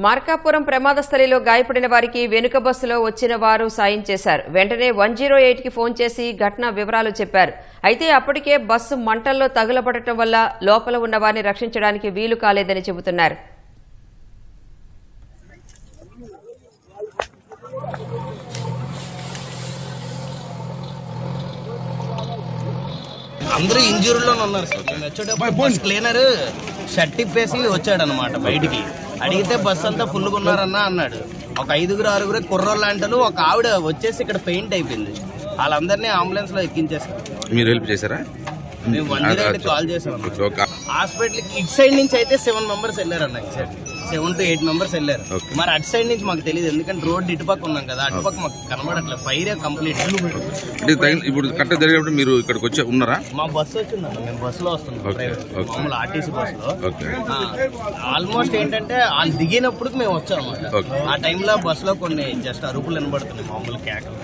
మార్కాపురం ప్రమాద స్థలిలో గాయపడిన వారికి వెనుక బస్సులో వచ్చిన వారు సాయం చేశారు. వెంటనే 108కి ఫోన్ చేసి ఘటన వివరాలు చెప్పారు. అయితే అప్పటికే బస్సు మంటల్లో తగులబడటం వల్ల లోపల ఉన్న వారిని రక్షించడానికి వీలు కాలేదని చెబుతున్నారు. అందరూ ఇంజూరీలోనే ఉన్నారు సార్. మేము వచ్చేటప్పుడు క్లీనర్ షర్ట్ ఇప్పేసి వచ్చాడనమాట బయటికి. అడిగితే బస్సు అంతా ఫుల్గా ఉన్నారన్నా అన్నాడు. ఒక 5-6 కుర్రోళ్ళు అంటారు. ఒక ఆవిడ వచ్చేసి ఇక్కడ పెయింట్ అయిపోయింది. వాళ్ళందరినీ అంబులెన్స్ లో ఎక్కించేసారు. మీరు హెల్ప్ చేశారా? మేము 108 కాల్ చేసాం. హాస్పిటల్ ఇటు సైడ్ నుంచి అయితే 7 మెంబర్స్ వెళ్ళారు అన్న. ఇటు సైడ్ 7 to 8 మెంబర్స్ వెళ్ళారు. మరి అటు సైడ్ నుంచి మాకు తెలియదు, ఎందుకంటే రోడ్ ఇటుపక్క ఉన్నాం కదా. అటుపక్క మాకు కనబడట్లేదు. Fire complete. ఇప్పుడు కట్ట జరిగినప్పుడు మీరు ఇక్కడికి వచ్చి ఉన్నారా? మా బస్సు వచ్చిందన్న, మేము బస్సులో వస్తున్నాం. మామూలు ఆర్టీసీ బస్సులో. ఆల్మోస్ట్ ఏంటంటే వాళ్ళు దిగినప్పుడు మేము వచ్చాం అన్నమాట. ఆ టైంలో బస్సులో కొన్ని జస్ట్ అరుపులు వినబడుతున్నాయి, మామూలు కేకలు.